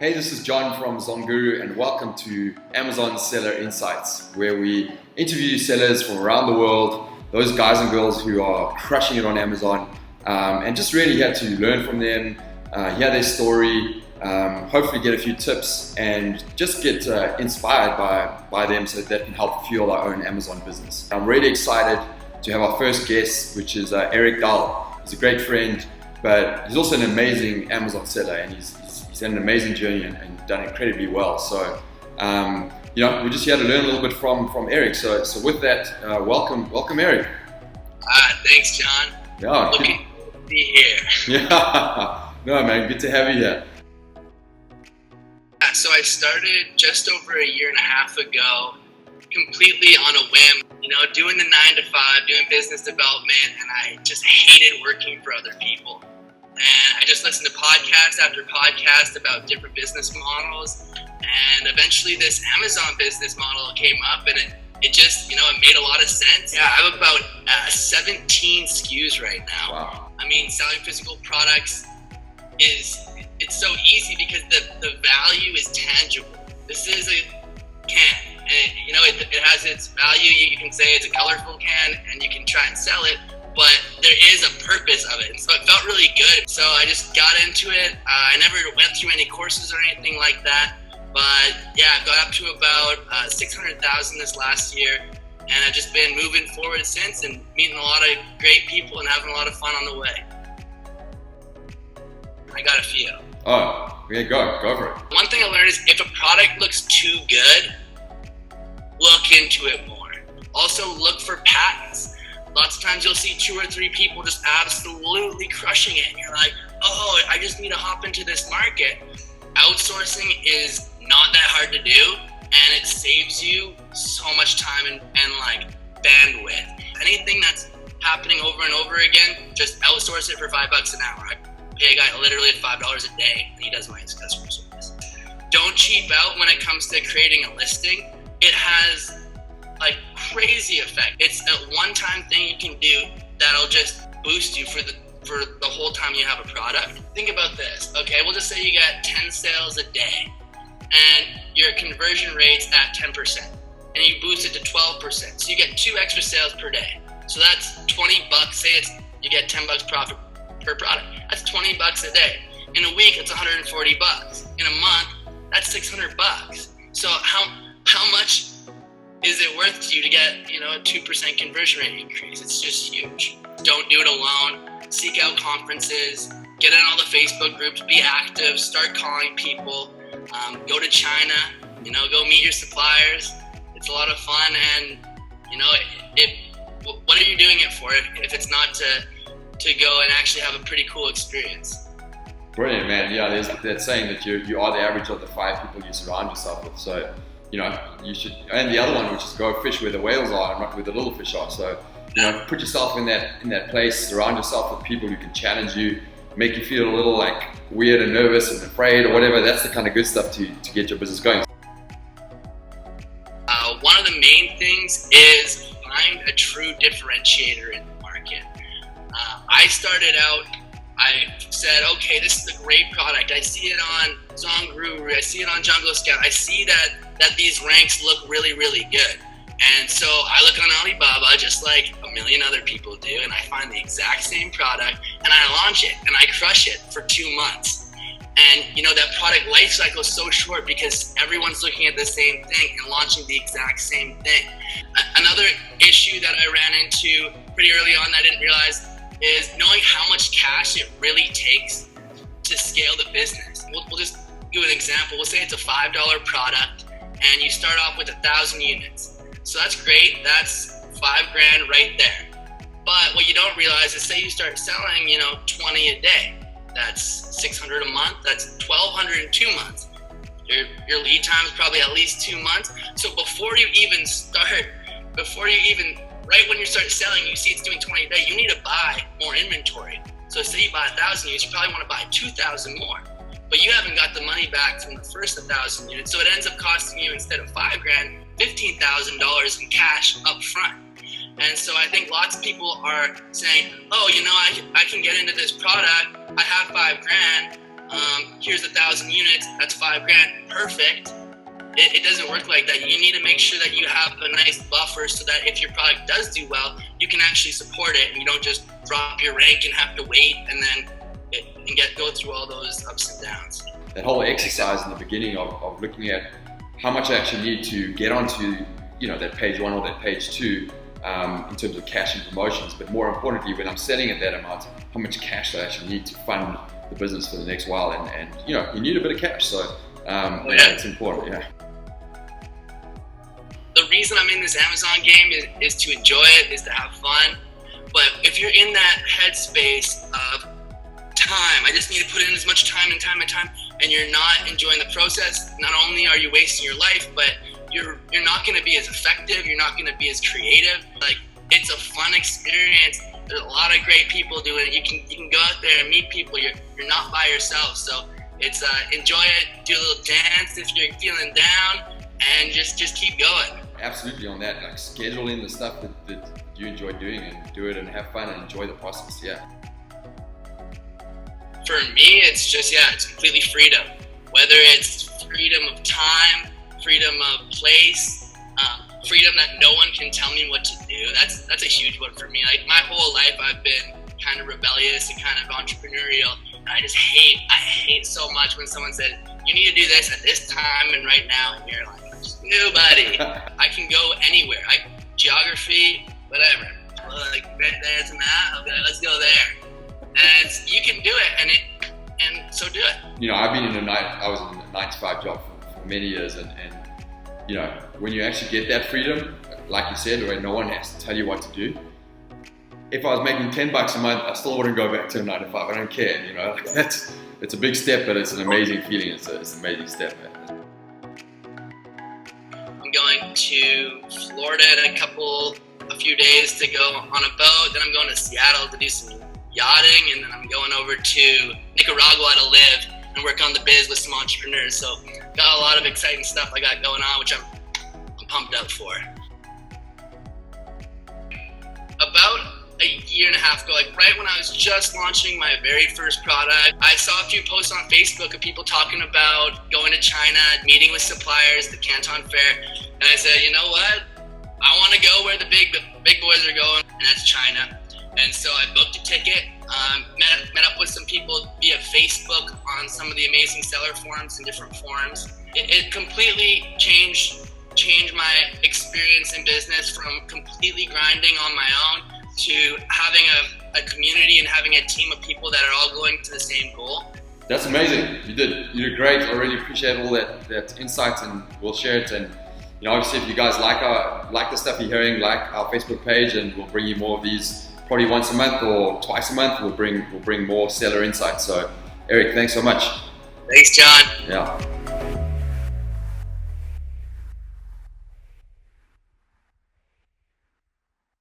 Hey, this is John from ZonGuru, and welcome to Amazon Seller Insights, where we interview sellers from around the world, those guys and girls who are crushing it on Amazon, and just really here to learn from them, hear their story, hopefully get a few tips, and just get inspired by them so that can help fuel our own Amazon business. I'm really excited to have our first guest, which is Dahl. He's a great friend, but he's also an amazing Amazon seller, and he's had an amazing journey and done incredibly well. So, we're just here to learn a little bit from Eric. So with that, welcome Eric. Thanks, John. Yeah, looking to be here. Yeah, no man, good to have you here. So I started just over a year and a half ago, completely on a whim. Doing the 9 to 5, doing business development, and I just hated working for other people. And I just listened to podcast after podcast about different business models, and eventually this Amazon business model came up, and it just, it made a lot of sense. Yeah, I have about 17 SKUs right now. Wow. I mean, selling physical products it's so easy because the value is tangible. This is a can, and it has its value. You can say it's a colorful can, and you can try and sell it, but there is a purpose of it. And so it felt really good. So I just got into it. I never went through any courses or anything like that. But yeah, I got up to about 600,000 this last year. And I've just been moving forward since and meeting a lot of great people and having a lot of fun on the way. I got a few. Oh, yeah, go for it. One thing I learned is if a product looks too good, look into it more. Also look for patents. Lots of times you'll see 2 or 3 people just absolutely crushing it, and you're like, oh, I just need to hop into this market. Outsourcing is not that hard to do, and it saves you so much time and bandwidth. Anything that's happening over and over again, just outsource it for $5 an hour. I pay a guy literally $5 a day, and he does my customer service. Don't cheap out when it comes to creating a listing. It has crazy effect. It's a one-time thing you can do that'll just boost you for the whole time you have a product. Think about this. Okay, we'll just say you got 10 sales a day and your conversion rate's at 10%, and you boost it to 12%. So you get 2 extra sales per day. So that's $20. Say you get $10 profit per product. That's $20 a day. In a week, it's $140. In a month, that's $600. So how much is it worth to you to get, a 2% conversion rate increase? It's just huge. Don't do it alone. Seek out conferences, get in all the Facebook groups, be active, start calling people, go to China, go meet your suppliers. It's a lot of fun, and, what are you doing it for if it's not to go and actually have a pretty cool experience? Brilliant, man. Yeah, there's that saying that you are the average of the 5 people you surround yourself with. So, you should, and the other one, which is go fish where the whales are and not where the little fish are. So, put yourself in that place, surround yourself with people who can challenge you, make you feel a little weird and nervous and afraid or whatever. That's the kind of good stuff to get your business going. One of the main things is find a true differentiator in the market. I started out, I said, okay, this is a great product. I see it on ZonGuru, I see it on Jungle Scout. I see that these ranks look really, really good. And so I look on Alibaba just like a million other people do, and I find the exact same product, and I launch it, and I crush it for 2 months. And that product life cycle is so short because everyone's looking at the same thing and launching the exact same thing. Another issue that I ran into pretty early on that I didn't realize is knowing how much cash it really takes to scale the business. We'll just do an example. We'll say it's a $5 product and you start off with 1,000 units. So that's great. That's $5,000 right there. But what you don't realize is, say you start selling, 20 a day. That's $600 a month. That's $1,200 in 2 months. Your lead time is probably at least 2 months. So before you even right when you start selling, you see it's doing 20 a day, you need to buy more inventory. So say you buy 1,000 units, you probably want to buy 2,000 more. But you haven't got the money back from the first 1,000 units. So it ends up costing you, instead of $5,000, $15,000 in cash up front. And so I think lots of people are saying, oh, I can get into this product. I have $5,000. here's 1,000 units, that's $5,000, perfect. It doesn't work like that. You need to make sure that you have a nice buffer so that if your product does do well, you can actually support it and you don't just drop your rank and have to wait and then go through all those ups and downs. That whole exercise in the beginning of looking at how much I actually need to get onto, that page 1 or that page 2 in terms of cash and promotions, but more importantly, when I'm selling at that amount, how much cash I actually need to fund the business for the next while, and you need a bit of cash, so it's important. Yeah. The reason I'm in this Amazon game is to enjoy it, is to have fun. But if you're in that headspace of time, I just need to put in as much time, and you're not enjoying the process, not only are you wasting your life, but you're not going to be as effective, you're not going to be as creative. Like, it's a fun experience. There's a lot of great people doing it. You can go out there and meet people. You're not by yourself. So it's enjoy it, do a little dance if you're feeling down, and just keep going. Absolutely on that. Like, schedule in the stuff that you enjoy doing and do it and have fun and enjoy the process. Yeah. For me, it's it's completely freedom. Whether it's freedom of time, freedom of place, freedom that no one can tell me what to do. That's a huge one for me. Like, my whole life I've been kind of rebellious and kind of entrepreneurial, and I hate so much when someone says, you need to do this at this time and right now, and you're like, nobody. I can go anywhere. Geography, whatever. Like, right there's a map. Okay, let's go there. And you can do it, and so do it. I was in a 9-to-5 job for many years, and when you actually get that freedom, like you said, where no one has to tell you what to do. If I was making $10 a month, I still wouldn't go back to a 9-to-5. I don't care, it's a big step, but it's an amazing feeling. It's an amazing step. I'm going to Florida in a few days to go on a boat. Then I'm going to Seattle to do some yachting, and then I'm going over to Nicaragua to live and work on the biz with some entrepreneurs. So got a lot of exciting stuff I got going on, which I'm pumped up for. About a year and a half ago, like right when I was just launching my very first product, I saw a few posts on Facebook of people talking about going to China, meeting with suppliers, the Canton Fair, and I said, you know what? I want to go where the big boys are going, and that's China. And so I booked a ticket, met up with some people via Facebook on some of the amazing seller forums and different forums. It completely changed my experience in business from completely grinding on my own to having a community and having a team of people that are all going to the same goal. That's amazing. You did great. I really appreciate all that insight, and we'll share it. And obviously, if you guys like the stuff you're hearing, like our Facebook page, and we'll bring you more of these. Probably once a month or twice a month, we'll bring more seller insights. So, Eric, thanks so much. Thanks, John. Yeah.